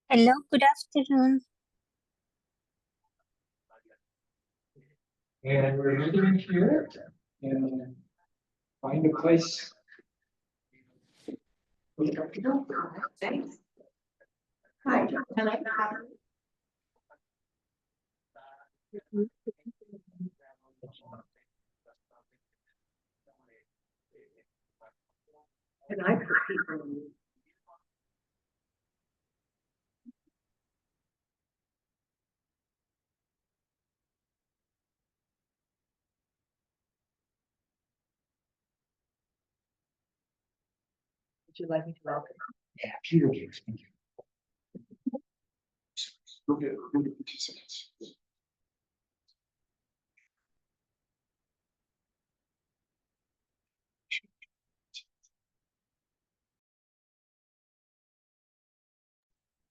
Hello, good afternoon. And we're meeting here and find a place. Thanks. Hi, can I? Can I put people in? Would you like me to welcome? Yeah, Peter gives. Thank you. We'll get 2 seconds.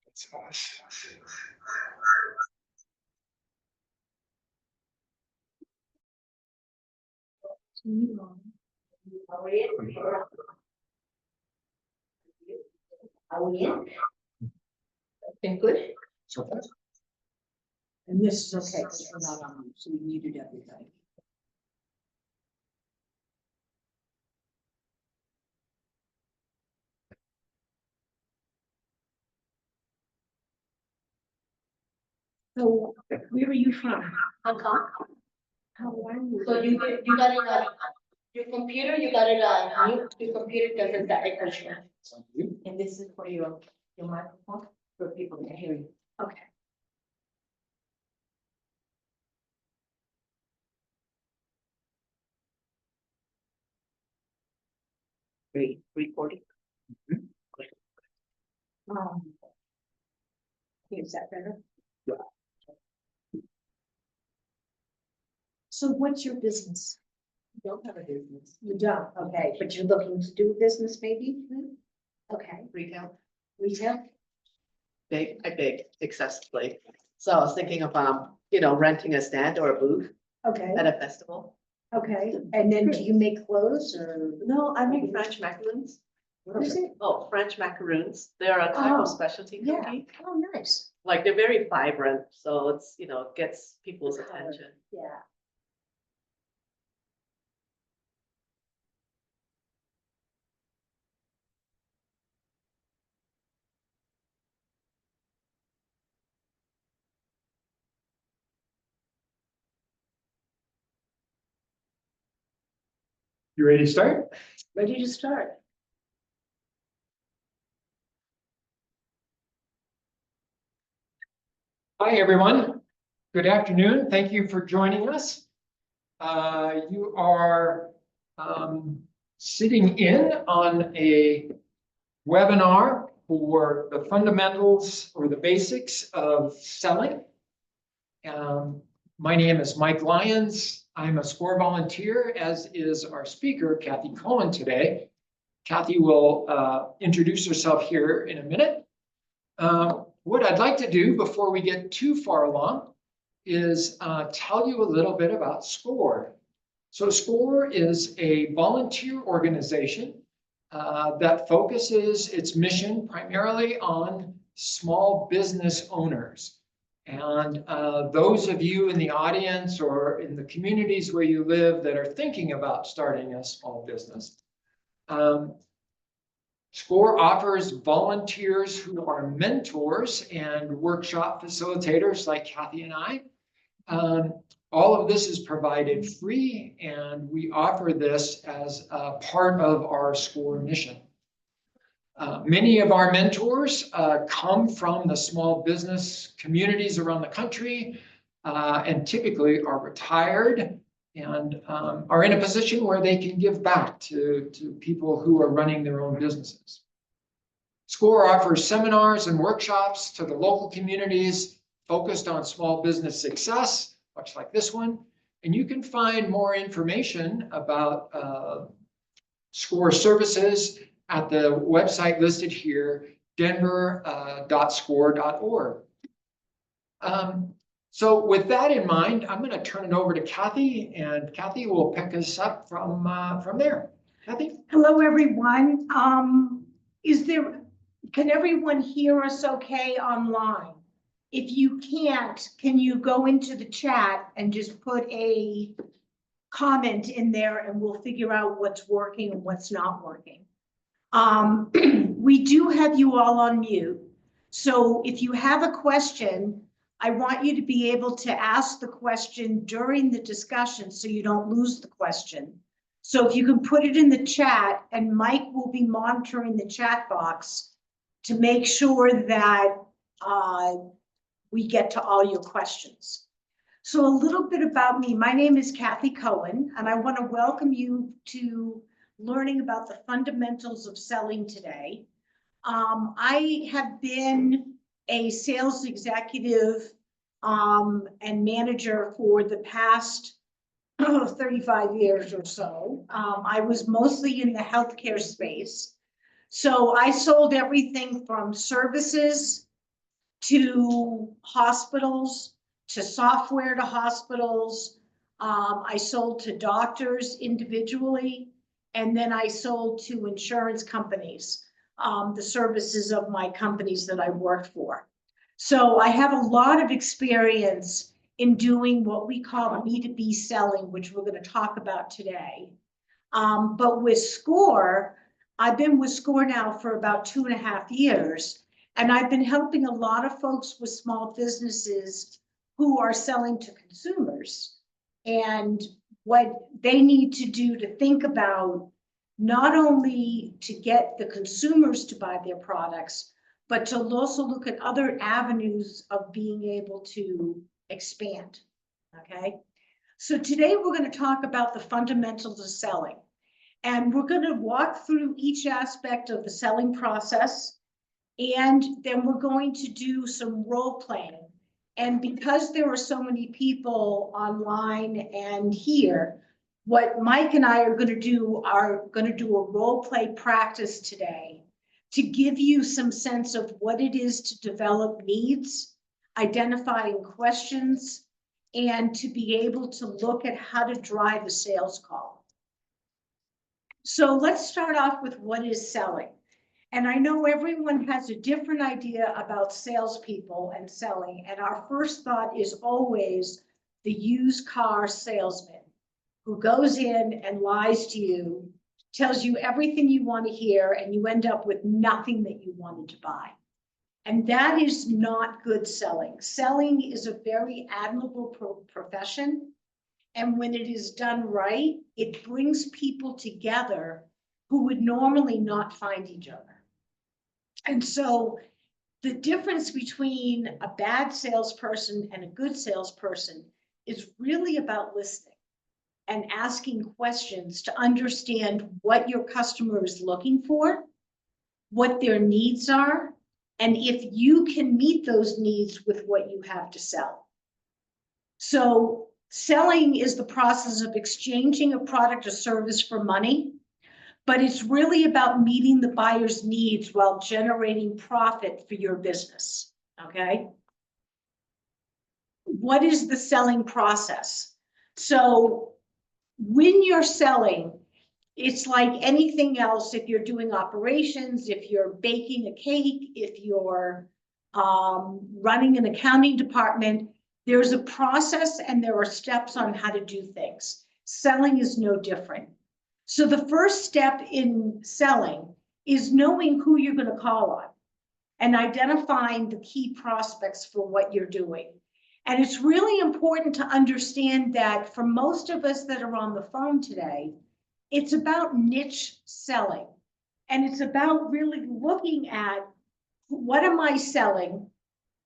That's us. Are we in? Are we in? Okay, good. So far. And this is okay, because we're not on, so we muted everybody. So, where are you from? Hong Kong. How are you? So you got it on your computer, you got it on mute, your computer doesn't that echo show. And this is for your microphone, for people to hear you. Okay. Recording. Is that better? Yeah. So what's your business? You don't have a business. You don't, okay, but you're looking to do business maybe? Okay, Retail, retail? I bake successfully. So I was thinking of, renting a stand or a booth Okay, at a festival. okay, and then do you make clothes or? No, I make French macaroons. What is it? Oh, French macaroons. They're a type Oh, of specialty yeah. cookie. Oh, nice. Like they're very vibrant, so it's, it gets people's attention. Yeah. You ready to start? Ready to start? Hi, everyone. Good afternoon. Thank you for joining us. You are sitting in on a webinar for the fundamentals or the basics of selling. My name is Mike Lyons. I'm a SCORE volunteer, as is our speaker, Kathy Cohen, today. Kathy will introduce herself here in a minute. What I'd like to do before we get too far along is tell you a little bit about SCORE. So SCORE is a volunteer organization that focuses its mission primarily on small business owners. And those of you in the audience or in the communities where you live that are thinking about starting a small business, SCORE offers volunteers who are mentors and workshop facilitators like Kathy and I. All of this is provided free, and we offer this as a part of our SCORE mission. Many of our mentors come from the small business communities around the country and typically are retired and are in a position where they can give back to people who are running their own businesses. SCORE offers seminars and workshops to the local communities focused on small business success, much like this one. And you can find more information about SCORE services at the website listed here, denver.score.org. So with that in mind, I'm going to turn it over to Kathy, and Kathy will pick us up from there. Kathy? Hello, everyone. can everyone hear us okay online? If you can't, can you go into the chat and just put a comment in there and we'll figure out what's working and what's not working. We do have you all on mute. So if you have a question, I want you to be able to ask the question during the discussion so you don't lose the question. So if you can put it in the chat, and Mike will be monitoring the chat box to make sure that we get to all your questions. So a little bit about me. My name is Kathy Cohen, and I want to welcome you to learning about the fundamentals of selling today. I have been a sales executive and manager for the past 35 years or so. I was mostly in the healthcare space. So I sold everything from services to hospitals, to software to hospitals. I sold to doctors individually, and then I sold to insurance companies, the services of my companies that I worked for. So I have a lot of experience in doing what we call B2B selling, which we're going to talk about today. But with SCORE, I've been with SCORE now for about 2.5 years, and I've been helping a lot of folks with small businesses who are selling to consumers and what they need to do to think about not only to get the consumers to buy their products, but to also look at other avenues of being able to expand, okay? So today we're going to talk about the fundamentals of selling, and we're going to walk through each aspect of the selling process, and then we're going to do some role playing. And because there are so many people online and here, what Mike and I are going to do a role play practice today to give you some sense of what it is to develop needs, identifying questions, and to be able to look at how to drive a sales call. So let's start off with what is selling. And I know everyone has a different idea about salespeople and selling. And our first thought is always the used car salesman who goes in and lies to you, tells you everything you want to hear, and you end up with nothing that you wanted to buy. And that is not good selling. Selling is a very admirable profession. And when it is done right, it brings people together who would normally not find each other. And so the difference between a bad salesperson and a good salesperson is really about listening and asking questions to understand what your customer is looking for, what their needs are, and if you can meet those needs with what you have to sell. So selling is the process of exchanging a product or service for money, but it's really about meeting the buyer's needs while generating profit for your business, okay? What is the selling process? So when you're selling, it's like anything else. If you're doing operations, if you're baking a cake, if you're running an accounting department, there's a process and there are steps on how to do things. Selling is no different. So the first step in selling is knowing who you're going to call on and identifying the key prospects for what you're doing. And it's really important to understand that for most of us that are on the phone today, it's about niche selling. And it's about really looking at what am I selling?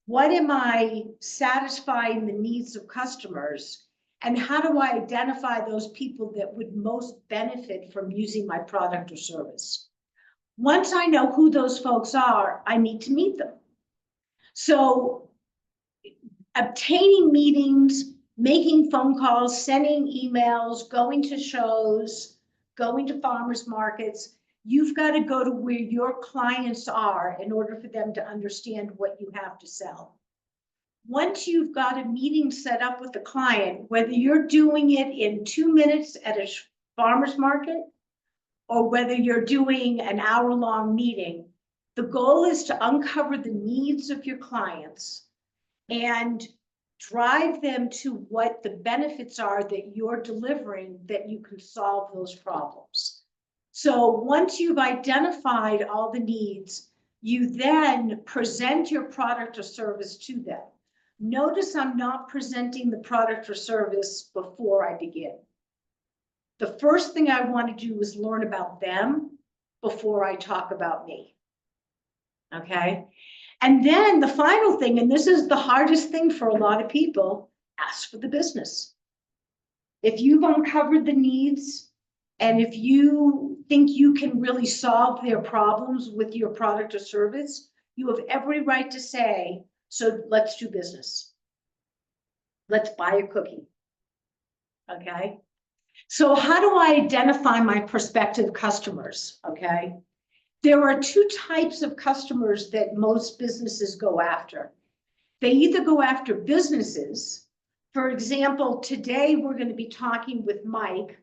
What am I satisfying the needs of customers? And how do I identify those people that would most benefit from using my product or service? Once I know who those folks are, I need to meet them. So obtaining meetings, making phone calls, sending emails, going to shows, going to farmers markets, you've got to go to where your clients are in order for them to understand what you have to sell. Once you've got a meeting set up with the client, whether you're doing it in 2 minutes at a farmer's market or whether you're doing an hour-long meeting, the goal is to uncover the needs of your clients and drive them to what the benefits are that you're delivering that you can solve those problems. So once you've identified all the needs, you then present your product or service to them. Notice I'm not presenting the product or service before I begin. The first thing I want to do is learn about them before I talk about me. Okay? And then the final thing, and this is the hardest thing for a lot of people, ask for the business. If you've uncovered the needs and if you think you can really solve their problems with your product or service, you have every right to say, so let's do business. Let's buy a cookie. Okay? So how do I identify my prospective customers? Okay? There are two types of customers that most businesses go after. They either go after businesses. For example, today we're going to be talking with Mike,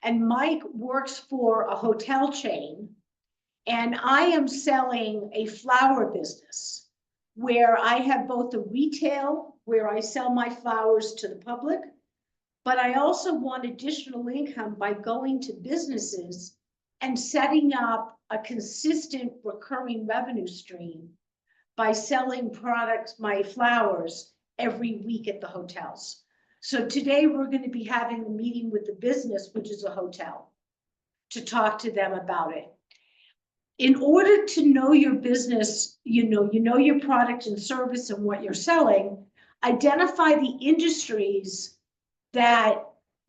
and Mike works for a hotel chain, and I am selling a flower business where I have both a retail, where I sell my flowers to the public, but I also want additional income by going to businesses and setting up a consistent recurring revenue stream by selling products, my flowers, every week at the hotels. So today we're going to be having a meeting with the business, which is a hotel, to talk to them about it. In order to know your business, you know your product and service and what you're selling, identify the industries that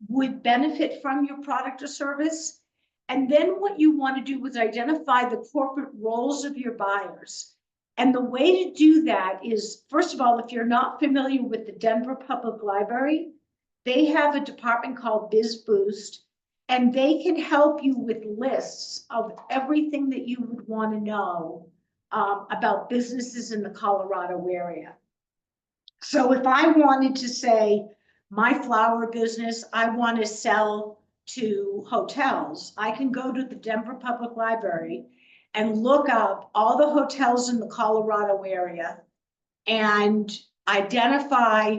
would benefit from your product or service. And then what you want to do is identify the corporate roles of your buyers. And the way to do that is, first of all, if you're not familiar with the Denver Public Library, they have a department called Biz Boost, and they can help you with lists of everything that you would want to know about businesses in the Colorado area. So if I wanted to say, my flower business, I want to sell to hotels, I can go to the Denver Public Library and look up all the hotels in the Colorado area and identify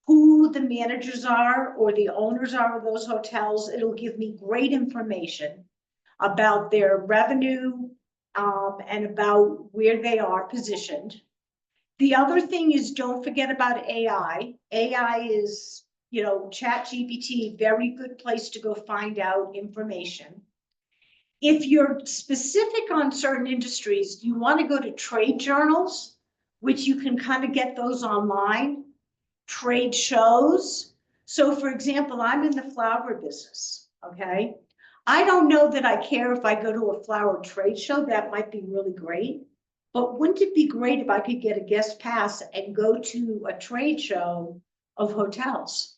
who the managers are or the owners are of those hotels. It'll give me great information about their revenue and about where they are positioned. The other thing is, don't forget about AI. AI is, ChatGPT, very good place to go find out information. If you're specific on certain industries, you want to go to trade journals, which you can kind of get those online, trade shows. So for example, I'm in the flower business, okay? I don't know that I care if I go to a flower trade show. That might be really great. But wouldn't it be great if I could get a guest pass and go to a trade show of hotels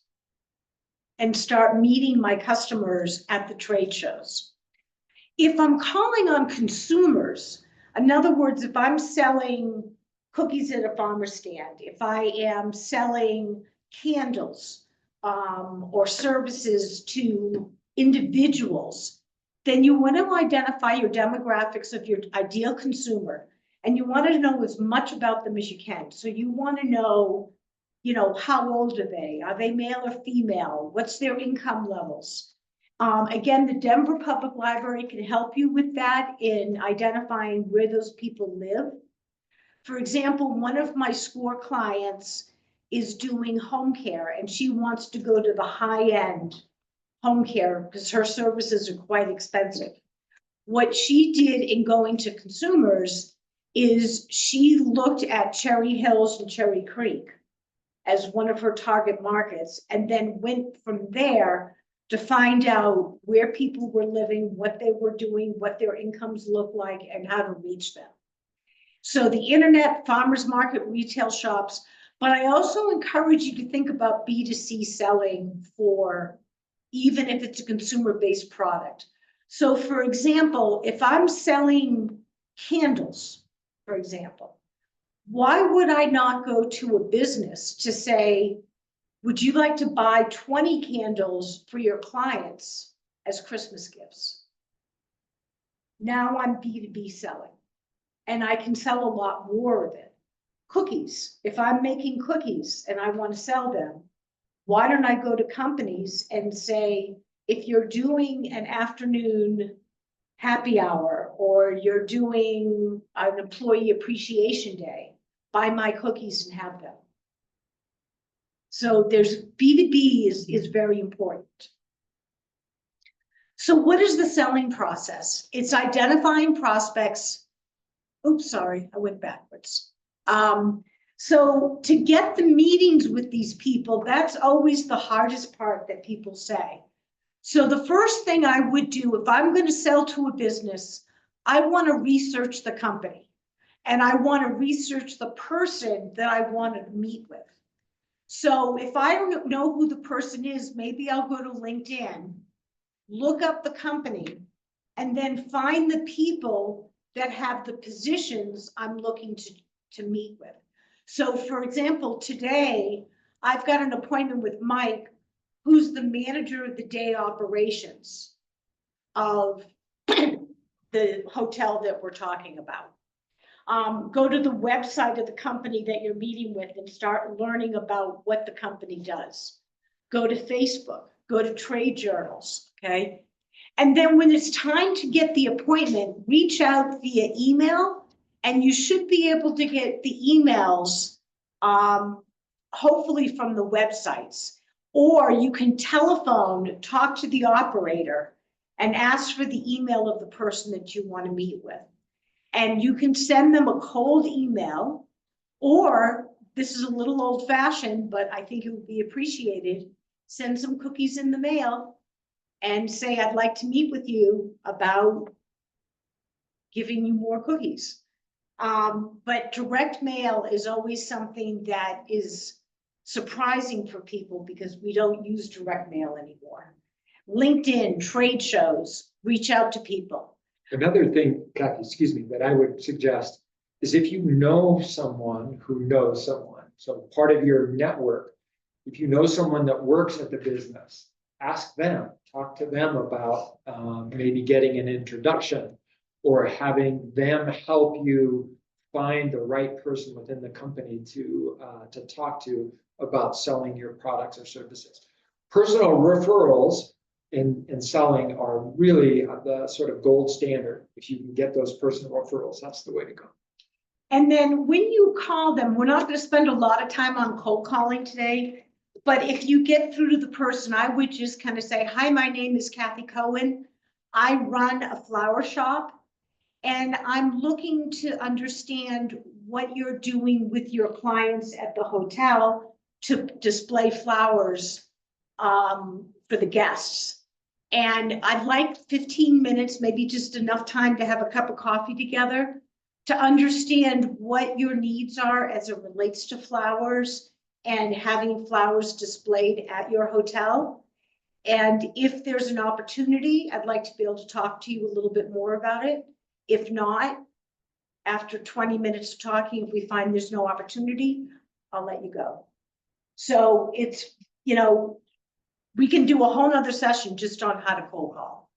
and start meeting my customers at the trade shows? If I'm calling on consumers, in other words, if I'm selling cookies at a farmer's stand, if I am selling candles or services to individuals, then you want to identify your demographics of your ideal consumer. And you want to know as much about them as you can. So you want to know, how old are they? Are they male or female? What's their income levels? Again, the Denver Public Library can help you with that in identifying where those people live. For example, one of my SCORE clients is doing home care, and she wants to go to the high-end home care because her services are quite expensive. What she did in going to consumers is she looked at Cherry Hills and Cherry Creek as one of her target markets, and then went from there to find out where people were living, what they were doing, what their incomes look like, and how to reach them. So the internet, farmers market, retail shops, but I also encourage you to think about B2C selling for, even if it's a consumer-based product. So for example, if I'm selling candles, for example, why would I not go to a business to say, would you like to buy 20 candles for your clients as Christmas gifts? Now I'm B2B selling. And I can sell a lot more of it. Cookies, if I'm making cookies and I want to sell them, why don't I go to companies and say, if you're doing an afternoon happy hour, or you're doing an employee appreciation day, buy my cookies and have them. So there's B2B is very important. So what is the selling process? It's identifying prospects. Oops, sorry, I went backwards. So to get the meetings with these people, that's always the hardest part that people say. So the first thing I would do if I'm going to sell to a business, I want to research the company and I want to research the person that I want to meet with. So if I don't know who the person is, maybe I'll go to LinkedIn, look up the company, and then find the people that have the positions I'm looking to meet with. So for example, today, I've got an appointment with Mike, who's the manager of the day operations of the hotel that we're talking about. Go to the website of the company that you're meeting with and start learning about what the company does. Go to Facebook, go to trade journals, okay? And then when it's time to get the appointment, reach out via email, and you should be able to get the emails, hopefully from the websites. Or you can telephone, talk to the operator, and ask for the email of the person that you want to meet with. And you can send them a cold email, or this is a little old-fashioned, but I think it would be appreciated, send some cookies in the mail and say, I'd like to meet with you about giving you more cookies. But direct mail is always something that is surprising for people because we don't use direct mail anymore. LinkedIn, trade shows, reach out to people. Another thing, Kathy, excuse me, that I would suggest is if you know someone who knows someone, so part of your network, if you know someone that works at the business, ask them, talk to them about maybe getting an introduction or having them help you find the right person within the company to talk to about selling your products or services. Personal referrals in selling are really the sort of gold standard. If you can get those personal referrals, that's the way to go. And then when you call them, we're not going to spend a lot of time on cold calling today, but if you get through to the person, I would just kind of say, hi, my name is Kathy Cohen. I run a flower shop and I'm looking to understand what you're doing with your clients at the hotel to display flowers for the guests. And I'd like 15 minutes, maybe just enough time to have a cup of coffee together to understand what your needs are as it relates to flowers and having flowers displayed at your hotel. And if there's an opportunity, I'd like to be able to talk to you a little bit more about it. If not, after 20 minutes of talking, if we find there's no opportunity, I'll let you go. So it's, you know, we can do a whole nother session just on how to cold call,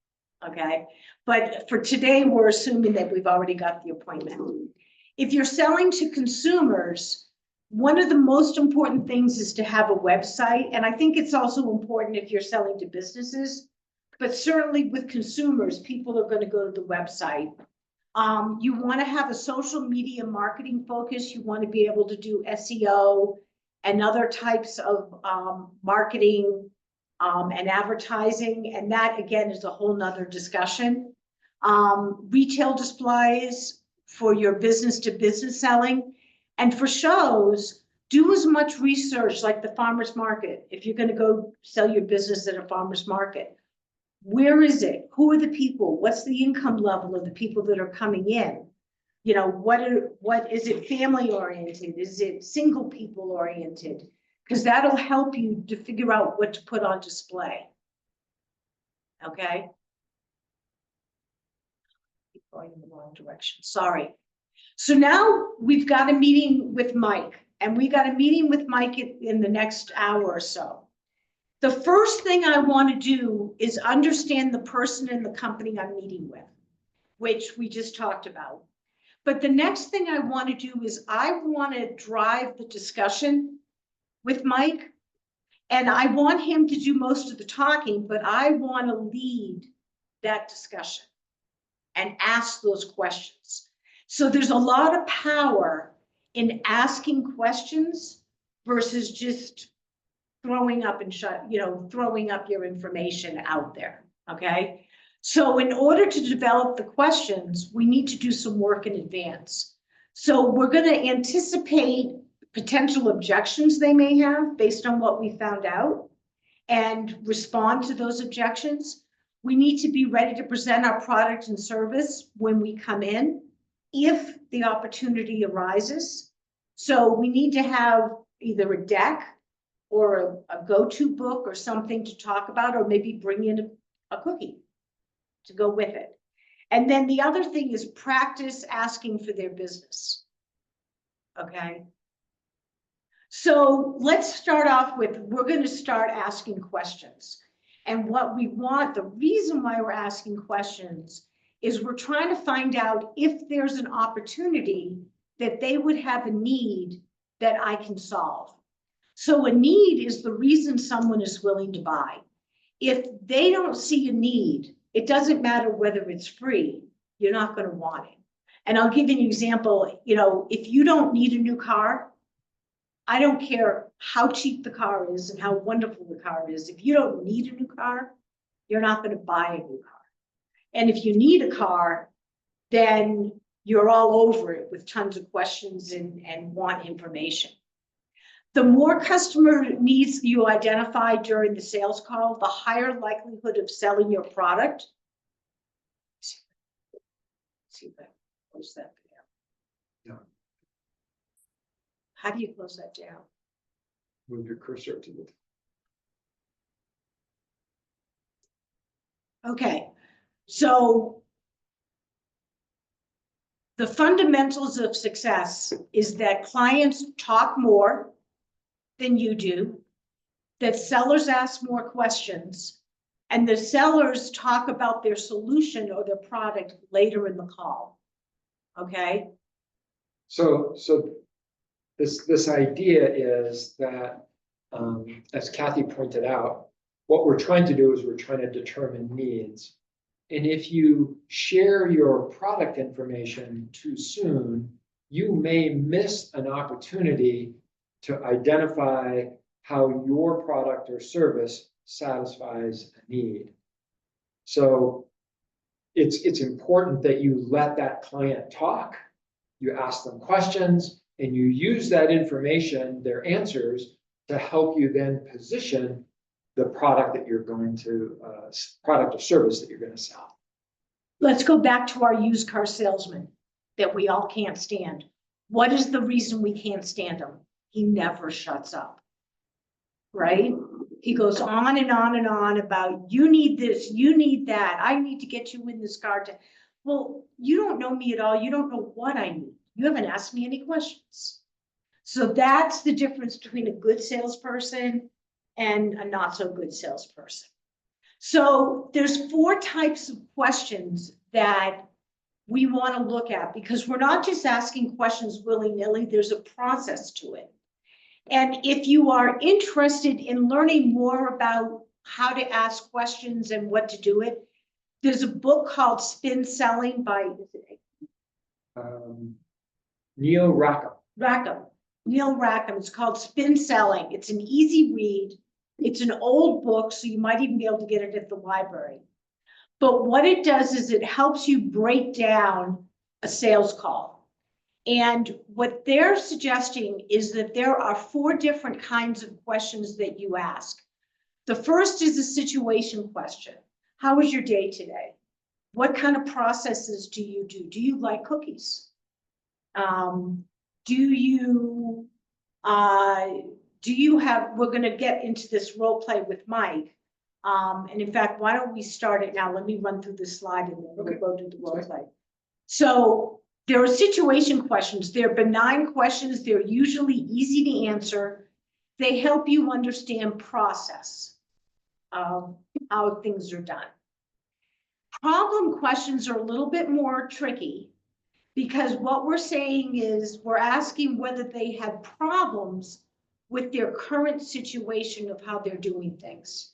okay? But for today, we're assuming that we've already got the appointment. If you're selling to consumers, one of the most important things is to have a website. And I think it's also important if you're selling to businesses, but certainly with consumers, people are going to go to the website. You want to have a social media marketing focus. You want to be able to do SEO and other types of marketing and advertising. And that, again, is a whole nother discussion. Retail displays for your business to business selling. And for shows, do as much research like the farmer's market. If you're going to go sell your business at a farmer's market, where is it? Who are the people? What's the income level of the people that are coming in? You know, what is it family oriented? Is it single people oriented? Because that'll help you to figure out what to put on display. Okay. Keep going in the wrong direction. Sorry. So now we've got a meeting with Mike, and we got a meeting with Mike in the next hour or so. The first thing I want to do is understand the person and the company I'm meeting with. which we just talked about. But the next thing I want to do is I want to drive the discussion with Mike. And I want him to do most of the talking, but I want to lead that discussion and ask those questions. So there's a lot of power in asking questions versus just throwing up and throwing up your information out there, okay? So in order to develop the questions, we need to do some work in advance. So we're going to anticipate potential objections they may have based on what we found out and respond to those objections. We need to be ready to present our product and service when we come in, if the opportunity arises. So we need to have either a deck or a go-to book or something to talk about, or maybe bring in a cookie to go with it. And then the other thing is practice asking for their business. Okay. So let's start off with, we're going to start asking questions. And what we want, the reason why we're asking questions is we're trying to find out if there's an opportunity that they would have a need that I can solve. So a need is the reason someone is willing to buy. If they don't see a need, it doesn't matter whether it's free, you're not going to want it. And I'll give you an example. If you don't need a new car, I don't care how cheap the car is and how wonderful the car is. If you don't need a new car, you're not going to buy a new car. And if you need a car, then you're all over it with tons of questions and want information. The more customer needs you identify during the sales call, the higher likelihood of selling your product. See if I close that down. No. How do you close that down? Move your cursor to the. Okay, so the fundamentals of success is that clients talk more than you do, that sellers ask more questions, and the sellers talk about their solution or their product later in the call. Okay? So this idea is that, as Kathy pointed out, what we're trying to do is we're trying to determine needs. And if you share your product information too soon, you may miss an opportunity to identify how your product or service satisfies a need. So it's important that you let that client talk, you ask them questions, and you use that information, their answers, to help you then position the product that you're going to, product or service that you're going to sell. Let's go back to our used car salesman that we all can't stand. What is the reason we can't stand him? He never shuts up, right? He goes on and on and on about, you need this, you need that, I need to get you in this car. Well, you don't know me at all. You don't know what I need. You haven't asked me any questions. So that's the difference between a good salesperson and a not so good salesperson. So there's 4 types of questions that we want to look at, because we're not just asking questions willy-nilly, there's a process to it. And if you are interested in learning more about how to ask questions and what to do it, there's a book called Spin Selling by Neil Rackham. Neil Rackham. It's called Spin Selling. It's an easy read. It's an old book, so you might even be able to get it at the library. But what it does is it helps you break down a sales call. And what they're suggesting is that there are 4 different kinds of questions that you ask. The first is a situation question. How was your day today? What kind of processes do you do? Do you like cookies? Do you have, we're going to get into this role play with Mike. And in fact, why don't we start it now? Let me run through this slide and then we'll go to the role play. So there are situation questions. They're benign questions. They're usually easy to answer. They help you understand process of how things are done. Problem questions are a little bit more tricky because what we're saying is we're asking whether they have problems with their current situation of how they're doing things.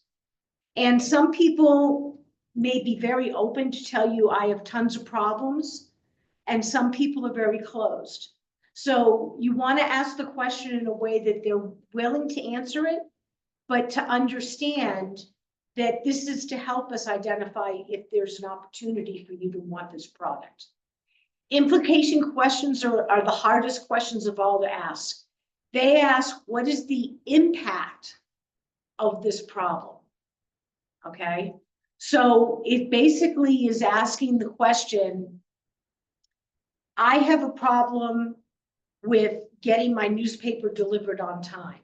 And some people may be very open to tell you, I have tons of problems, and some people are very closed. So you want to ask the question in a way that they're willing to answer it, but to understand that this is to help us identify if there's an opportunity for you to want this product. Implication questions are the hardest questions of all to ask. They ask, what is the impact of this problem? Okay, so it basically is asking the question, I have a problem with getting my newspaper delivered on time.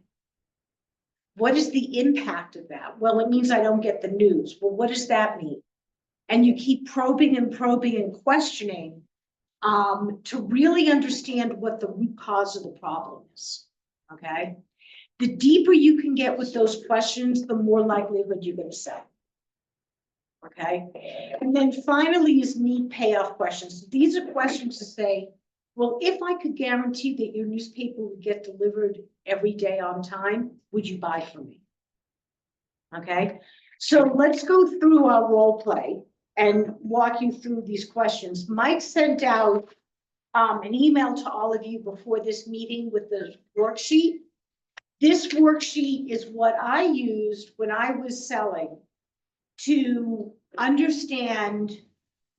What is the impact of that? Well, it means I don't get the news. Well, what does that mean? And you keep probing and probing and questioning to really understand what the root cause of the problem is, okay? The deeper you can get with those questions, the more likelihood you're gonna sell. Okay, and then finally is need payoff questions. These are questions to say, well, if I could guarantee that your newspaper would get delivered every day on time, would you buy from me? Okay, so let's go through our role play and walk you through these questions. Mike sent out an email to all of you before this meeting with the worksheet. This worksheet is what I used when I was selling to understand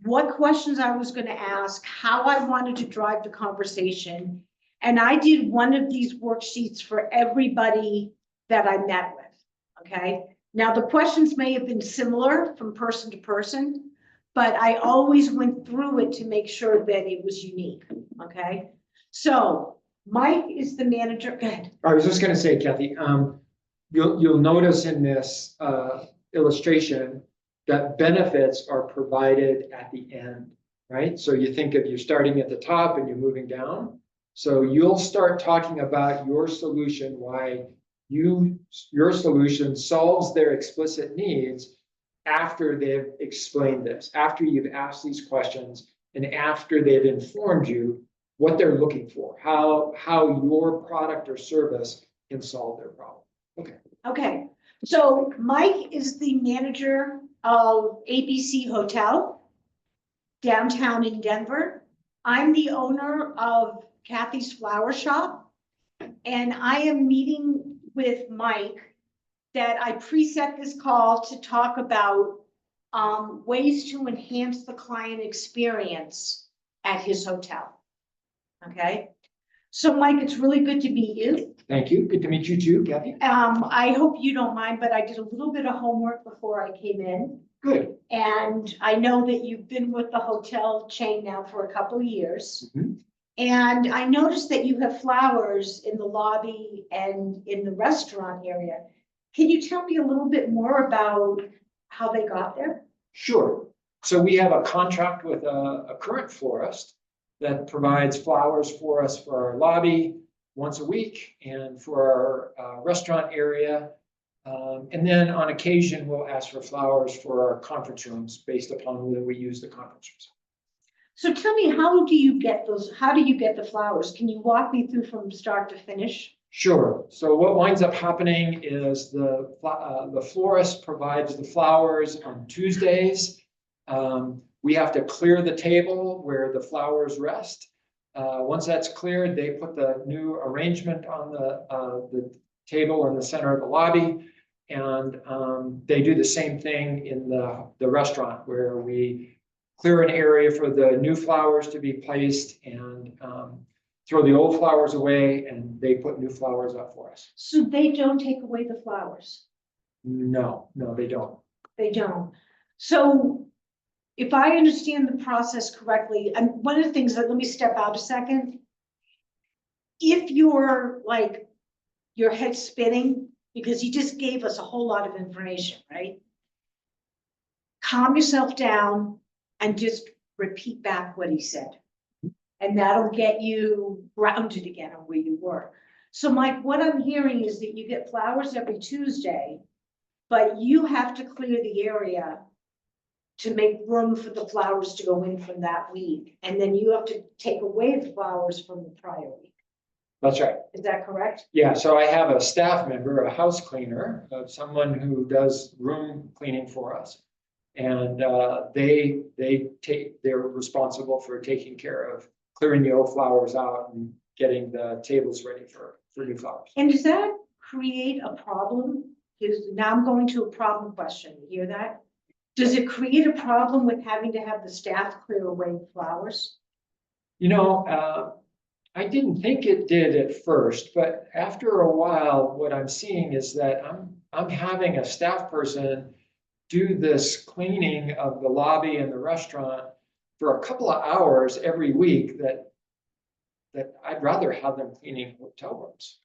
what questions I was going to ask, how I wanted to drive the conversation. And I did one of these worksheets for everybody that I met with, okay? Now, the questions may have been similar from person to person, but I always went through it to make sure that it was unique, okay? So Mike is the manager. Go ahead. I was just gonna say, Kathy, you'll notice in this illustration that benefits are provided at the end, right? So you think of you're starting at the top and you're moving down. So you'll start talking about your solution, why your solution solves their explicit needs after they've explained this, after you've asked these questions, and after they've informed you what they're looking for, how your product or service can solve their problem. Okay. Okay, so Mike is the manager of ABC Hotel downtown in Denver. I'm the owner of Kathy's Flower Shop, and I am meeting with Mike that I preset this call to talk about ways to enhance the client experience at his hotel. Okay, so Mike, it's really good to meet you. Thank you. Good to meet you too, Kathy. I hope you don't mind, but I did a little bit of homework before I came in. Good. And I know that you've been with the hotel chain now for a couple of years. Mhm. And I noticed that you have flowers in the lobby and in the restaurant area. Can you tell me a little bit more about how they got there? Sure. So we have a contract with a current florist that provides flowers for us for our lobby once a week and for our restaurant area. And then on occasion, we'll ask for flowers for our conference rooms based upon whether we use the conference rooms. So tell me, how do you get those? How do you get the flowers? Can you walk me through from start to finish? Sure. So what winds up happening is the florist provides the flowers on Tuesdays. We have to clear the table where the flowers rest. Once that's cleared, they put the new arrangement on the table in the center of the lobby. And they do the same thing in the restaurant where we clear an area for the new flowers to be placed and throw the old flowers away, and they put new flowers up for us. So they don't take away the flowers? No, they don't. They don't. So if I understand the process correctly, and one of the things that, let me step out a second. If you're like, your head spinning, because you just gave us a whole lot of information, right? Calm yourself down and just repeat back what he said. And that'll get you grounded again on where you were. So Mike, what I'm hearing is that you get flowers every Tuesday, but you have to clear the area to make room for the flowers to go in from that week. And then you have to take away the flowers from the prior week. That's right. Is that correct? Yeah, so I have a staff member, a house cleaner, someone who does room cleaning for us. And they're responsible for taking care of clearing the old flowers out and getting the tables ready for new flowers. And does that create a problem? Now I'm going to a problem question. You hear that? Does it create a problem with having to have the staff clear away the flowers? You know, I didn't think it did at first, but after a while, what I'm seeing is that I'm having a staff person do this cleaning of the lobby and the restaurant for a couple of hours every week that I'd rather have them cleaning hotel rooms.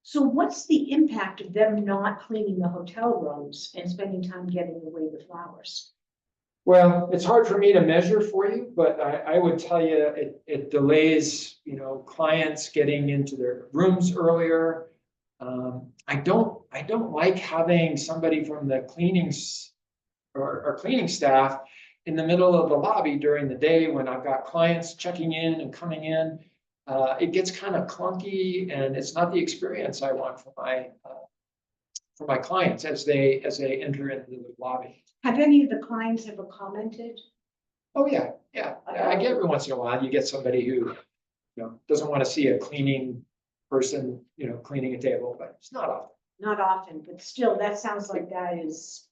So what's the impact of them not cleaning the hotel rooms and spending time getting away the flowers? Well, it's hard for me to measure for you, but I would tell you it delays, you know, clients getting into their rooms earlier. I don't like having somebody from the cleanings or cleaning staff in the middle of the lobby during the day when I've got clients checking in and coming in. It gets kind of clunky, and it's not the experience I want for my clients as they enter into the lobby. Have any of the clients ever commented? Oh, yeah. I get every once in a while, you get somebody who, you know, doesn't want to see a cleaning person, you know, cleaning a table, but it's not often. Not often, but still, that sounds like that is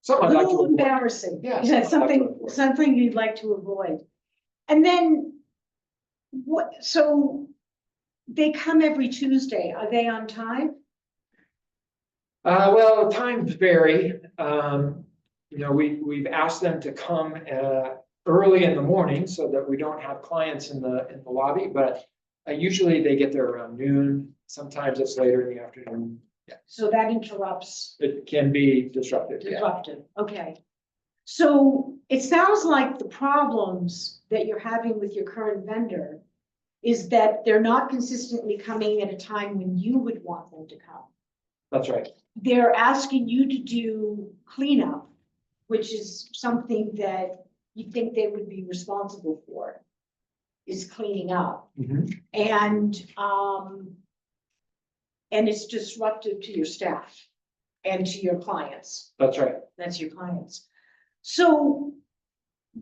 a Something I'd like to little avoid. embarrassing. Yeah, Yeah, something I'd like to something you'd like to avoid. And then so they come every Tuesday. Are they on time? Well, times vary. You know, we've asked them to come early in the morning so that we don't have clients in the lobby, but usually they get there around noon. Sometimes it's later in the afternoon. Yeah, So that interrupts. it can be disruptive. Yeah. Disruptive, okay. So it sounds like the problems that you're having with your current vendor is that they're not consistently coming at a time when you would want them to come. That's right. They're asking you to do cleanup, which is something that you think they would be responsible for, is cleaning up. Mhm. And it's disruptive to your staff and to your clients. That's right. That's your clients. So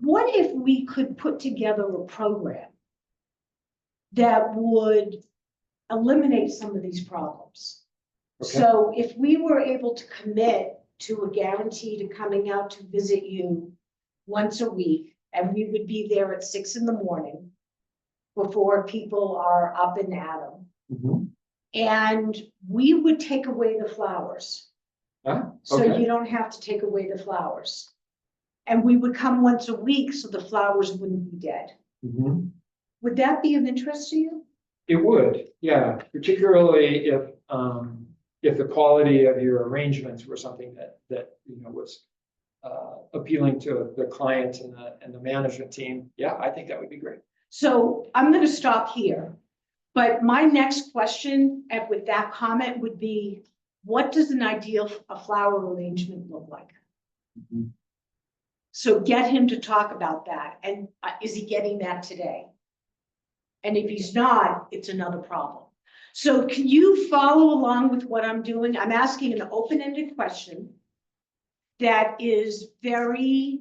what if we could put together a program that would eliminate some of these problems? Okay. So if we were able to commit to a guarantee to coming out to visit you once a week, and we would be there at 6 a.m. before people are up and at 'em, Mhm. and we would take away the flowers. Ah, So okay. you don't have to take away the flowers. And we would come once a week so the flowers wouldn't be dead. Mhm. Would that be of interest to you? It would, yeah, particularly if the quality of your arrangements were something that you know was appealing to the client and the management team. Yeah, I think that would be great. So I'm going to stop here. But my next question with that comment would be, what does an ideal flower arrangement look like? Mhm. So get him to talk about that. And is he getting that today? And if he's not, it's another problem. So can you follow along with what I'm doing? I'm asking an open-ended question that is very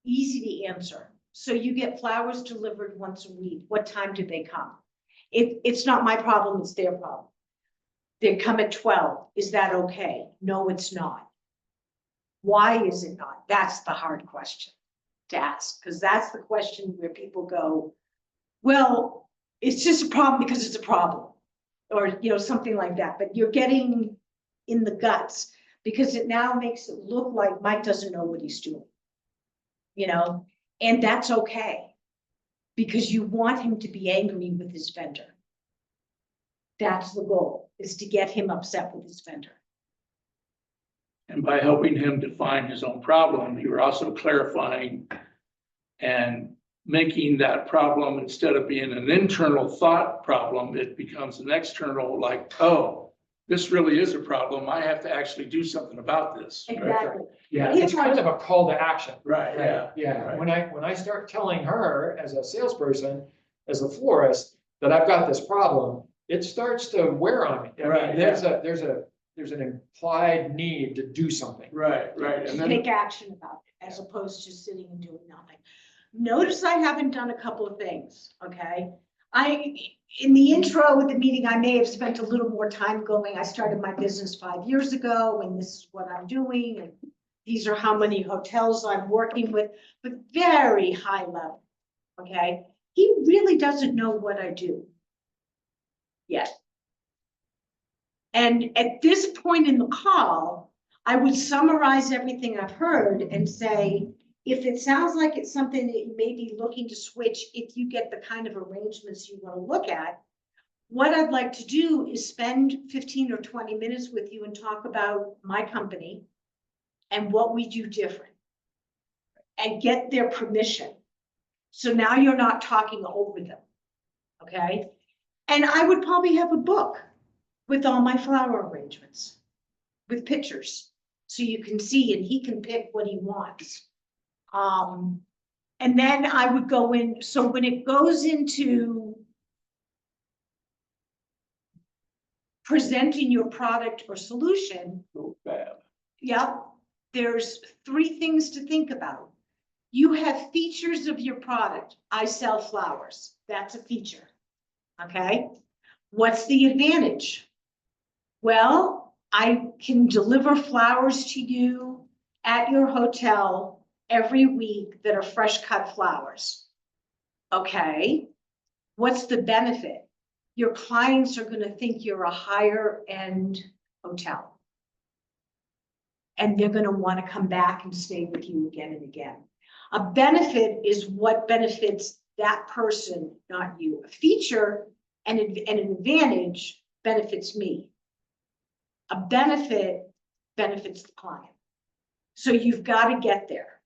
easy to answer. So you get flowers delivered once a week. What time do they come? It's not my problem, it's their problem. They come at 12. Is that okay? No, it's not. Why is it not? That's the hard question to ask, because that's the question where people go, well, it's just a problem because it's a problem, or, you know, something like that. But you're getting in the guts because it now makes it look like Mike doesn't know what he's doing, you know, and that's okay because you want him to be angry with his vendor. That's the goal, is to get him upset with his vendor. And by helping him define his own problem, you're also clarifying and making that problem, instead of being an internal thought problem, it becomes an external, like, oh, this really is a problem. I have to actually do something about this. right? Exactly. Yeah, Here's it's kind my- of a call to action. Right, yeah. Yeah, right. when I start telling her as a salesperson, as a florist, that I've got this problem, it starts to wear on me. I mean, Right, there's an implied need to do something. Right. To And then, take action about it, as opposed to sitting and doing nothing. Notice I haven't done a couple of things, okay? In the intro of the meeting, I may have spent a little more time going, I started my business 5 years ago, and this is what I'm doing, and these are how many hotels I'm working with, but very high level, okay? He really doesn't know what I do yet. And at this point in the call, I would summarize everything I've heard and say, if it sounds like it's something that you may be looking to switch, if you get the kind of arrangements you want to look at, what I'd like to do is spend 15 or 20 minutes with you and talk about my company and what we do different and get their permission. So now you're not talking over them, okay? And I would probably have a book with all my flower arrangements, with pictures, so you can see and he can pick what he wants. And then I would go in, so when it goes into presenting your product or solution, oh, bad. yeah, there's 3 things to think about. You have features of your product. I sell flowers. That's a feature. Okay. What's the advantage? Well, I can deliver flowers to you at your hotel every week that are fresh cut flowers. Okay. What's the benefit? Your clients are going to think you're a higher end hotel. And they're going to want to come back and stay with you again and again. A benefit is what benefits that person, not you. A feature and an advantage benefits me. A benefit benefits the client. So you've got to get there.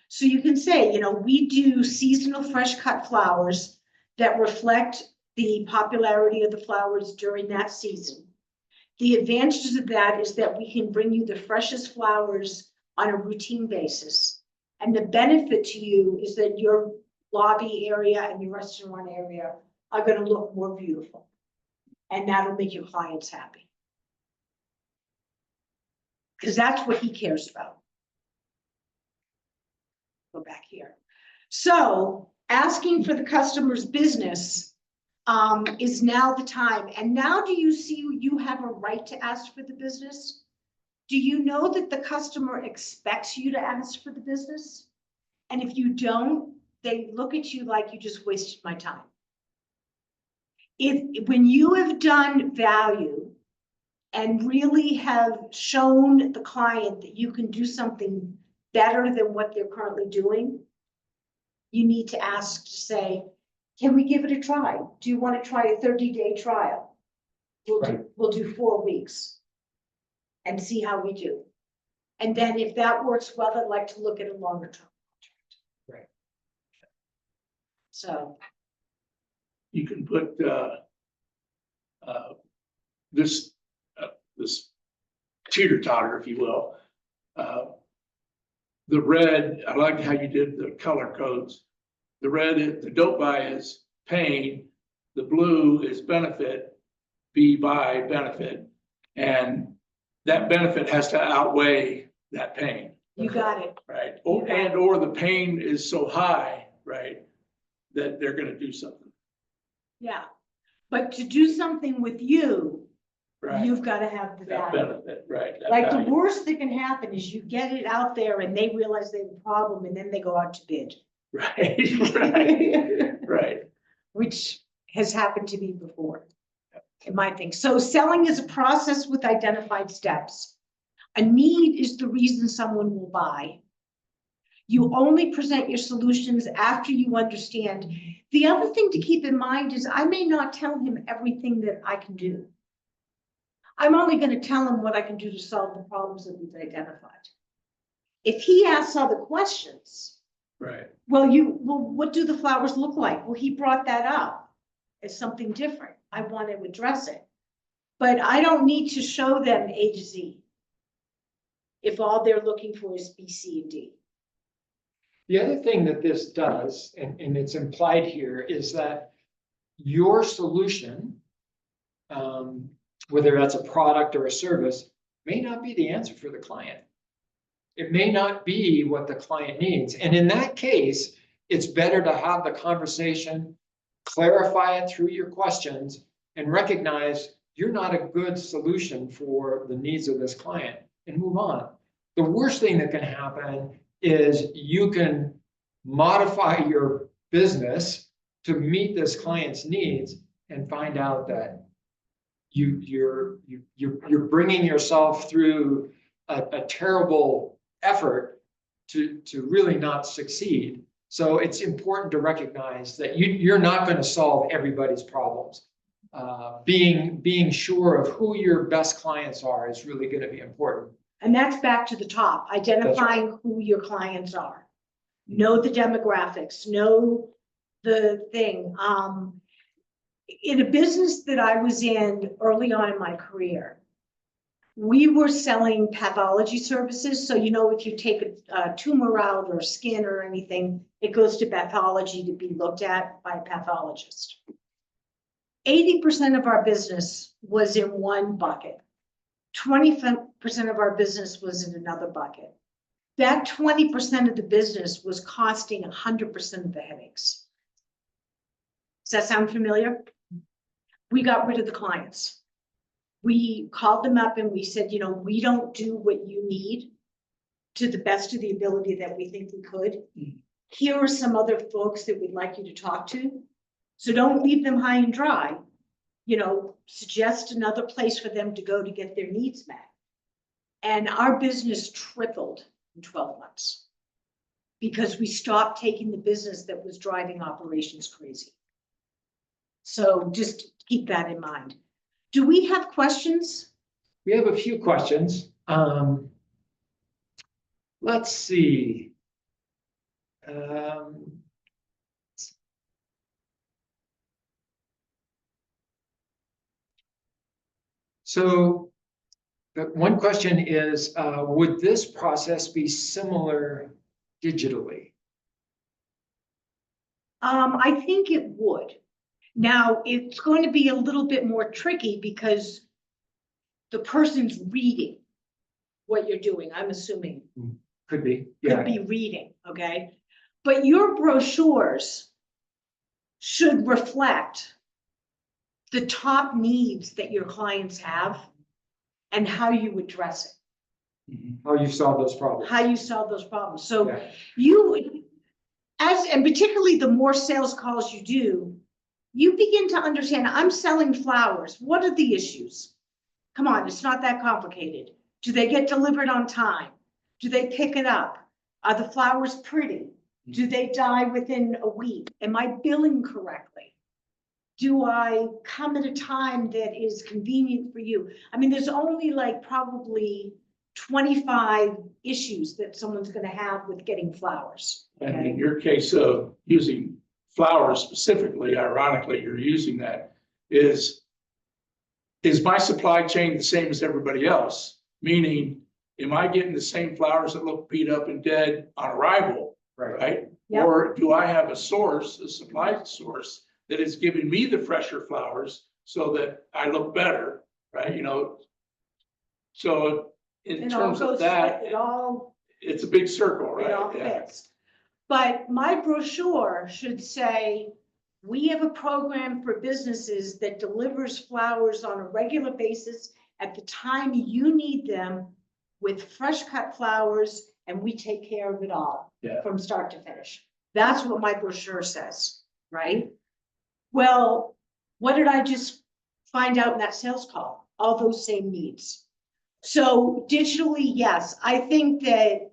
So you can say, you know, we do seasonal fresh cut flowers that reflect the popularity of the flowers during that season. The advantages of that is that we can bring you the freshest flowers on a routine basis. And the benefit to you is that your lobby area and your restaurant area are going to look more beautiful. And that'll make your clients happy. Because that's what he cares about. Go back here. So asking for the customer's business is now the time. And now do you see you have a right to ask for the business? Do you know that the customer expects you to ask for the business? And if you don't, they look at you like you just wasted my time. When you have done value and really have shown the client that you can do something better than what they're currently doing, you need to ask to say, can we give it a try? Do you want to try a 30-day trial? We'll do 4 weeks and see how we do. And then if that works well, I'd like to look at a longer term contract. Right. So. You can put, this teeter-totter, if you will. The red, I like how you did the color codes. The red, the don't buy is pain. The blue is benefit, be by benefit. And that benefit has to outweigh that pain. You got it. Right? Or the pain is so high, right, that they're gonna do something. Yeah. But to do something with you, Right? you've got to have the That value. benefit, right? that Like the value. worst that can happen is you get it out there and they realize they have a problem and then they go out to bid. Right. Which has happened to me before, in my thing. So selling is a process with identified steps. A need is the reason someone will buy. You only present your solutions after you understand. The other thing to keep in mind is I may not tell him everything that I can do. I'm only going to tell him what I can do to solve the problems that we've identified. If he asks other questions, Right. well, what do the flowers look like? Well, he brought that up as something different. I want to address it. but I don't need to show them A to Z. If all they're looking for is B, C, and D. The other thing that this does, and it's implied here, is that your solution, whether that's a product or a service, may not be the answer for the client. It may not be what the client needs. And in that case, it's better to have the conversation, clarify it through your questions, and recognize you're not a good solution for the needs of this client, and move on. The worst thing that can happen is you can modify your business to meet this client's needs and find out that you're bringing yourself through a terrible effort to really not succeed. So it's important to recognize that you're not going to solve everybody's problems. Being sure of who your best clients are is really going to be important. And that's back to the top, identifying who your clients are. Know the demographics, know the thing. In a business that I was in early on in my career, we were selling pathology services. So, you know, if you take a tumor out or skin or anything, it goes to pathology to be looked at by a pathologist. 80% of our business was in one bucket. 20% of our business was in another bucket. That 20% of the business was costing 100% of the headaches. Does that sound familiar? We got rid of the clients. We called them up and we said, you know, we don't do what you need to the best of the ability that we think we could. Here are some other folks that we'd like you to talk to. So don't leave them high and dry. You know, suggest another place for them to go to get their needs met. And our business tripled in 12 months because we stopped taking the business that was driving operations crazy. So just keep that in mind. Do we have questions? We have a few questions. Let's see. So the one question is, would this process be similar digitally? I think it would. Now, it's going to be a little bit more tricky because the person's reading what you're doing, I'm assuming. Could be, Could yeah. be reading, okay? But your brochures should reflect the top needs that your clients have and how you address it, How you solve those problems. how you solve those problems. So Yeah. you, and particularly the more sales calls you do, you begin to understand, I'm selling flowers. What are the issues? Come on, it's not that complicated. Do they get delivered on time? Do they pick it up? Are the flowers pretty? Do they die within a week? Am I billing correctly? Do I come at a time that is convenient for you? I mean, there's only like probably 25 issues that someone's going to have with getting flowers. And Okay. in your case of using flowers specifically, ironically, you're using that, is my supply chain the same as everybody else? Meaning, am I getting the same flowers that look beat up and dead on arrival, right? Yep. Or do I have a source, a supply source that is giving me the fresher flowers so that I look better, right? You know, so in It all terms of goes, that, it all it's a big circle, right? It all Yeah. fits. But my brochure should say, we have a program for businesses that delivers flowers on a regular basis at the time you need them with fresh cut flowers, and we take care of it all Yeah. from start to finish. That's what my brochure says, right? Well, what did I just find out in that sales call? All those same needs. So digitally, yes, I think that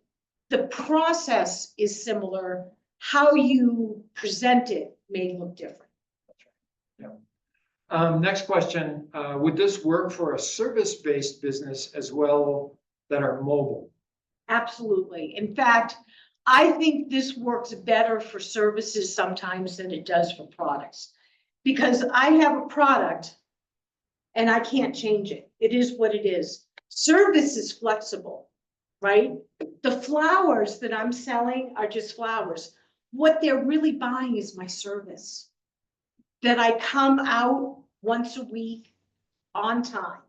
the process is similar. How you present it may look different. Next question, would this work for a service-based business as well that are mobile? Absolutely. In fact, I think this works better for services sometimes than it does for products. Because I have a product and I can't change it. It is what it is. Service is flexible, right? The flowers that I'm selling are just flowers. What they're really buying is my service. That I come out once a week on time.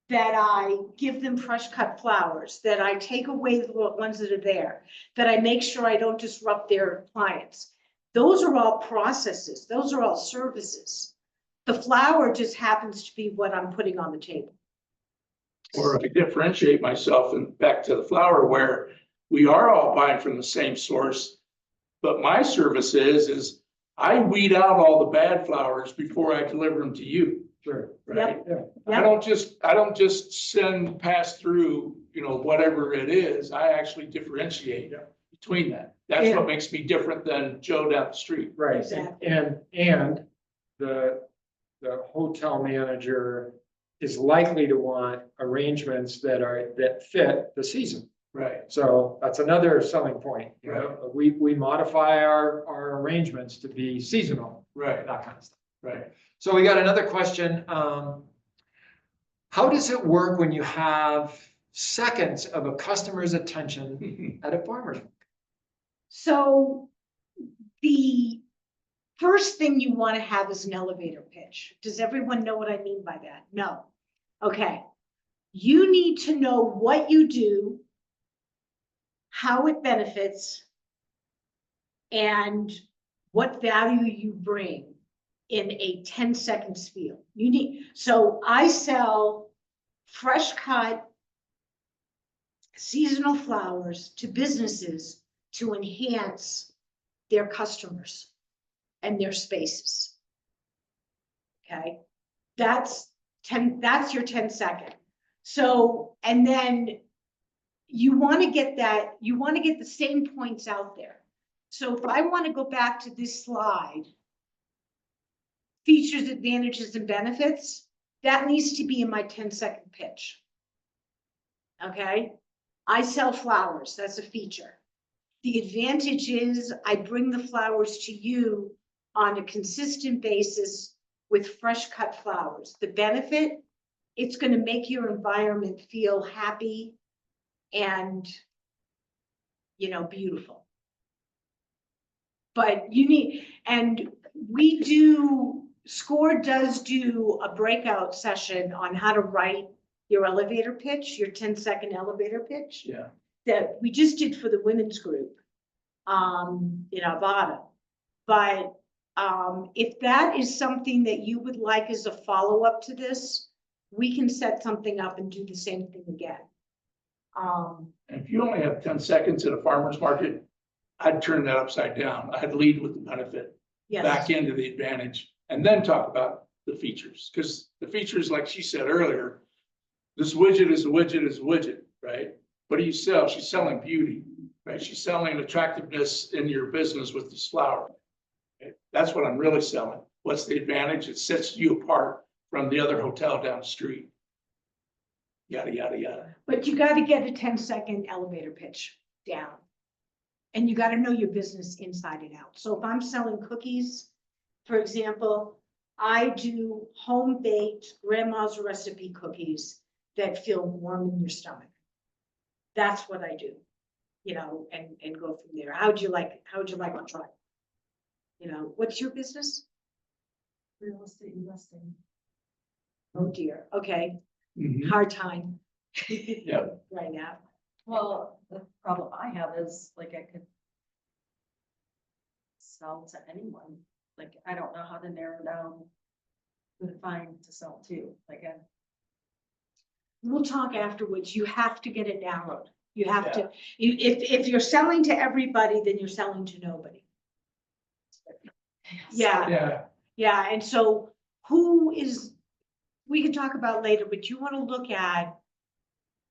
That I give them fresh cut flowers, that I take away the ones that are there, that I make sure I don't disrupt their clients. Those are all processes. Those are all services. The flower just happens to be what I'm putting on the table. Or I differentiate myself and back to the flower where we are all buying from the same source. But my service is I weed out all the bad flowers before I deliver them to you, Sure. right? Yeah. I don't just pass through, whatever it is. I actually differentiate between that. That's Yeah. what makes me different than Joe down the street. Right, Exactly. and the hotel manager is likely to want arrangements that fit the season. Right. So that's another selling point, you know, we modify our arrangements to be seasonal, Right, that kind of stuff. right. So we got another question. How does it work when you have seconds of a customer's attention at a farmer's market? So the first thing you want to have is an elevator pitch. Does everyone know what I mean by that? No. Okay. You need to know what you do, how it benefits, and what value you bring in a 10-second spiel. So I sell fresh cut seasonal flowers to businesses to enhance their customers and their spaces. Okay, that's your 10-second. So, and then you want to get the same points out there. So if I want to go back to this slide, features, advantages, and benefits, that needs to be in my 10-second pitch. Okay, I sell flowers, that's a feature. The advantage is I bring the flowers to you on a consistent basis with fresh cut flowers. The benefit, it's going to make your environment feel happy and, beautiful. But SCORE does do a breakout session on how to write your elevator pitch, your 10-second elevator pitch. Yeah. That we just did for the women's group in Arvada. But if that is something that you would like as a follow-up to this, we can set something up and do the same thing again. And if you only have 10 seconds at a farmer's market, I'd turn that upside down. I'd lead with the benefit, Yes. back into the advantage, and then talk about the features. Because the features, like she said earlier, this widget is a widget, right? What do you sell? She's selling beauty, right? She's selling attractiveness in your business with this flower. Okay? That's what I'm really selling. What's the advantage? It sets you apart from the other hotel down the street. Yada, yada, yada. But you got to get a 10-second elevator pitch down. And you got to know your business inside and out. So if I'm selling cookies, for example, I do home-baked grandma's recipe cookies that feel warm in your stomach. That's what I do, and go from there. How would you like to try? What's your business? Real estate investing. Oh dear, okay, Mhm. hard time. Yeah. Right now. Well, the problem I have is like I could sell to anyone. Like, I don't know how to narrow down who to find to sell to. Like, We'll talk afterwards. You have to get it narrowed. You have to, if you're selling to everybody, then you're selling to nobody. Yeah, Yeah, and so we can talk about later, but you want to look at,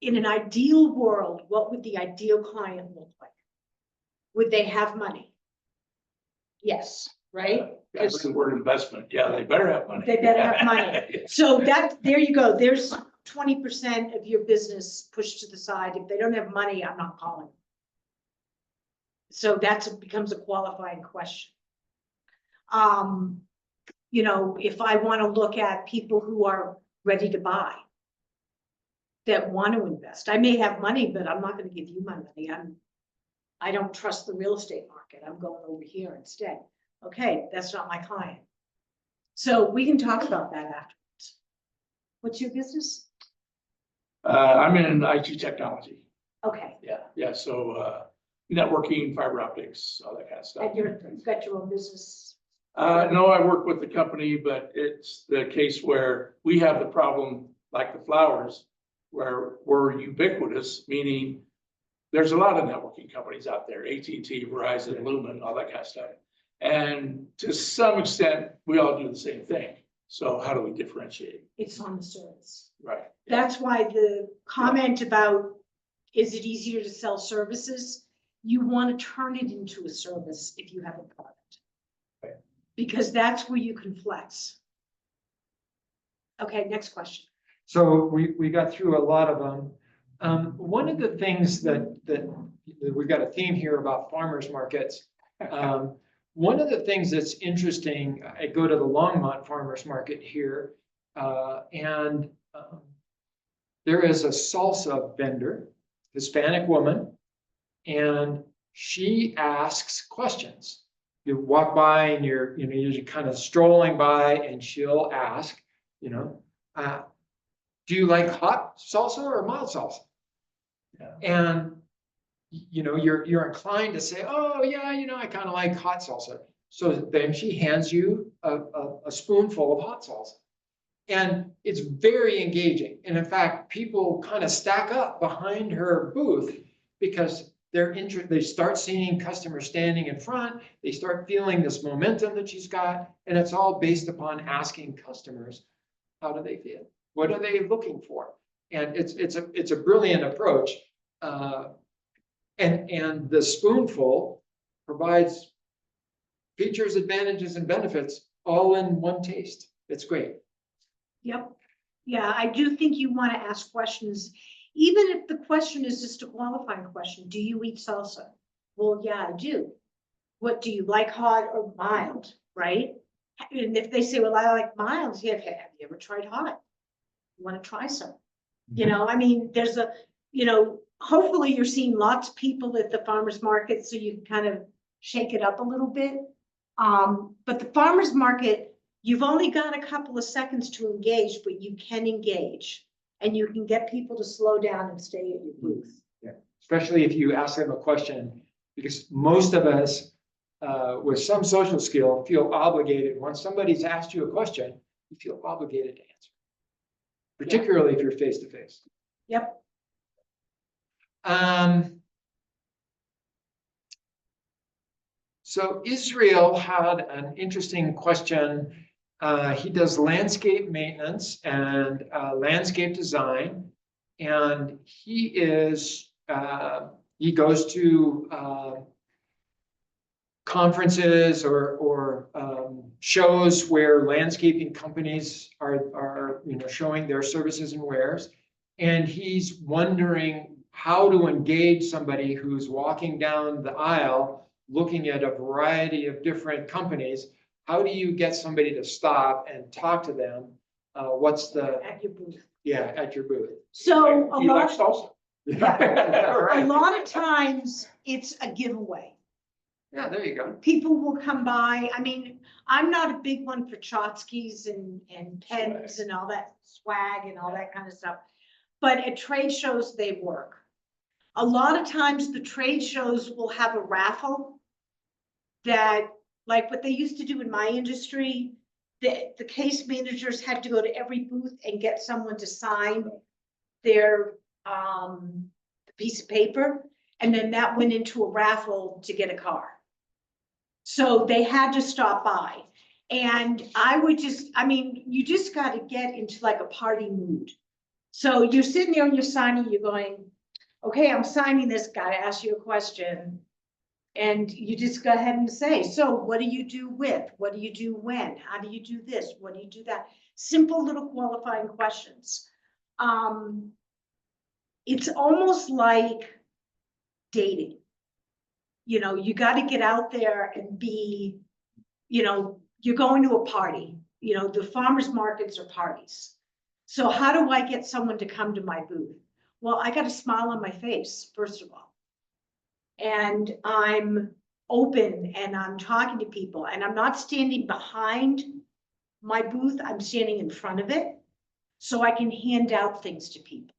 in an ideal world, what would the ideal client look like? Would they have money? Yes, right? that's the word investment. Yeah, they better have money. They better have money. So there you go. There's 20% of your business pushed to the side. If they don't have money, I'm not calling. So becomes a qualifying question. If I want to look at people who are ready to buy that want to invest. I may have money, but I'm not gonna give you my money. I don't trust the real estate market. I'm going over here instead. Okay, that's not my client. So we can talk about that afterwards. What's your business? I'm in IT technology. Okay, Yeah, so, networking, fiber optics, all that kind of stuff. and you've got your own business. No, I work with the company, but it's the case where we have the problem, like the flowers, where we're ubiquitous, meaning there's a lot of networking companies out there, AT&T, Verizon, Lumen, all that kind of stuff. And to some extent, we all do the same thing. So how do we differentiate? It's on the service. Right. That's why the comment about, is it easier to sell services? You want to turn it into a service if you have a product. Right. Because that's where you can flex. Okay, next question. So we got through a lot of them. One of the things that we've got a theme here about farmers markets. One of the things that's interesting, I go to the Longmont Farmers Market here, and there is a salsa vendor, Hispanic woman, and she asks questions. You walk by and you're kind of strolling by, and she'll ask, do you like hot salsa or mild salsa? Yeah. And you're inclined to say, oh yeah, I kind of like hot salsa. So then she hands you a spoonful of hot salsa. And it's very engaging. And in fact, people kind of stack up behind her booth because they start seeing customers standing in front, they start feeling this momentum that she's got, and it's all based upon asking customers, how do they feel? What are they looking for? And it's a brilliant approach. And the spoonful provides features, advantages, and benefits all in one taste. It's great. Yep. Yeah, I do think you want to ask questions, even if the question is just a qualifying question. Do you eat salsa? Well, yeah, I do. What do you like, hot or mild, right? And if they say, well, I like mild, yeah, have you ever tried hot? You want to try some? I mean, there's hopefully you're seeing lots of people at the farmer's market, so you can kind of shake it up a little bit. But the farmer's market, you've only got a couple of seconds to engage, but you can engage and you can get people to slow down and stay at your booth. Yeah, especially if you ask them a question, because most of us with some social skill feel obligated. Once somebody's asked you a question, you feel obligated to answer, particularly if you're face to face. Yep. So Israel had an interesting question. He does landscape maintenance and landscape design, and he goes to conferences or shows where landscaping companies are showing their services and wares, and he's wondering how to engage somebody who's walking down the aisle looking at a variety of different companies. How do you get somebody to stop and talk to them? What's the At your booth. Yeah, at your booth. So You like salsa? a lot of times it's a giveaway. Yeah, there you go. People will come by. I mean, I'm not a big one for tchotchkes and pens and all that swag and all that kind of stuff. But at trade shows, they work. A lot of times the trade shows will have a raffle that, like what they used to do in my industry, the case managers had to go to every booth and get someone to sign their piece of paper. And then that went into a raffle to get a car. So they had to stop by. And you just got to get into like a party mood. So you're sitting there and you're signing, you're going, okay, I'm signing this, got to ask you a question. And you just go ahead and say, so what do you do with? What do you do when? How do you do this? What do you do that? Simple little qualifying questions. It's almost like dating. You got to get out there and be, you're going to a party. The farmers markets are parties. So how do I get someone to come to my booth? Well, I got a smile on my face, first of all. And I'm open and I'm talking to people and I'm not standing behind my booth, I'm standing in front of it. So I can hand out things to people.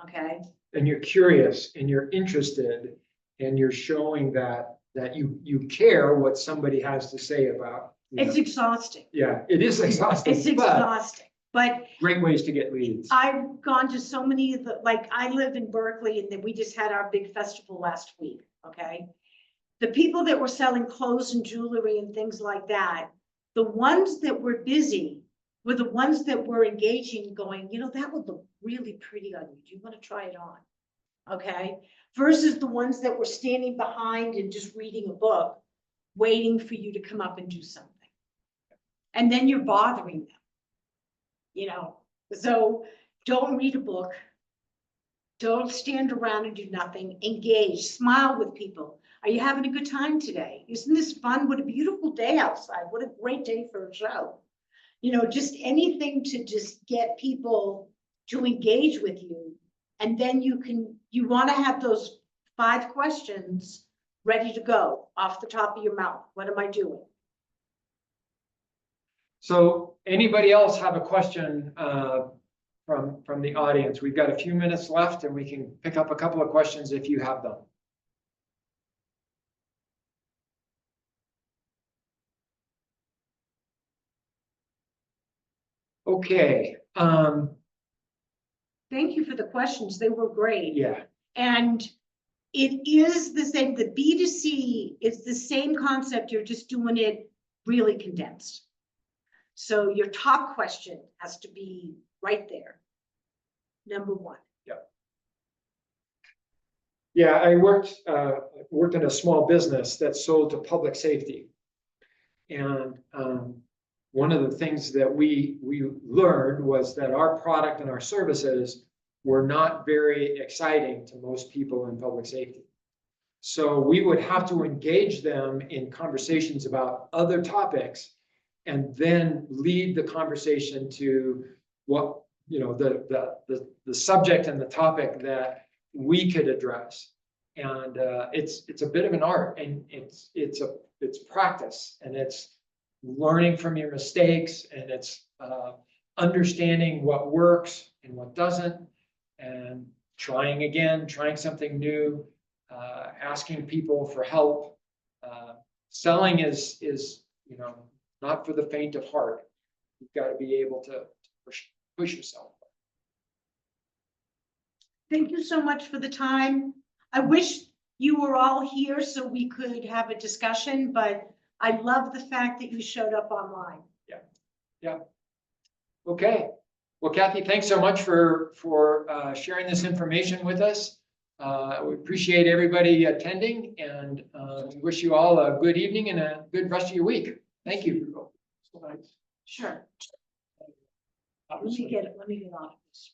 Okay, And you're curious and you're interested and you're showing that you care what somebody has to say about. it's exhausting. Yeah, it is exhausting, It's but exhausting, but great ways to get leads. I've gone to so many of the, like, I live in Berkeley and then we just had our big festival last week, okay? The people that were selling clothes and jewelry and things like that, the ones that were busy were the ones that were engaging, going, you know, that would look really pretty on you. Do you want to try it on? Okay, versus the ones that were standing behind and just reading a book, waiting for you to come up and do something. And then you're bothering them. You know, so don't read a book. Don't stand around and do nothing. Engage, smile with people. Are you having a good time today? Isn't this fun? What a beautiful day outside. What a great day for a show. You know, just anything to just get people to engage with you. And then you want to have those 5 questions ready to go off the top of your mouth. What am I doing? So anybody else have a question from the audience? We've got a few minutes left and we can pick up a couple of questions if you have them. Okay, Thank you for the questions. They were great. yeah, And it is the same, the B2C is the same concept, you're just doing it really condensed. So your top question has to be right there. Number 1. yeah, I worked in a small business that sold to public safety. And one of the things that we learned was that our product and our services were not very exciting to most people in public safety. So we would have to engage them in conversations about other topics and then lead the conversation to what, you know, the subject and the topic that we could address. And it's a bit of an art, and it's practice, and it's learning from your mistakes, and it's understanding what works and what doesn't, and trying again, trying something new, asking people for help. Selling is, you know, not for the faint of heart. You've got to be able to push yourself. Thank you so much for the time. I wish you were all here so we could have a discussion, but I love the fact that you showed up online. Yeah. Okay. Well, Kathy, thanks so much for sharing this information with us. We appreciate everybody attending, and we wish you all a good evening and a good rest of your week. Thank you. Sure. Let me get off this.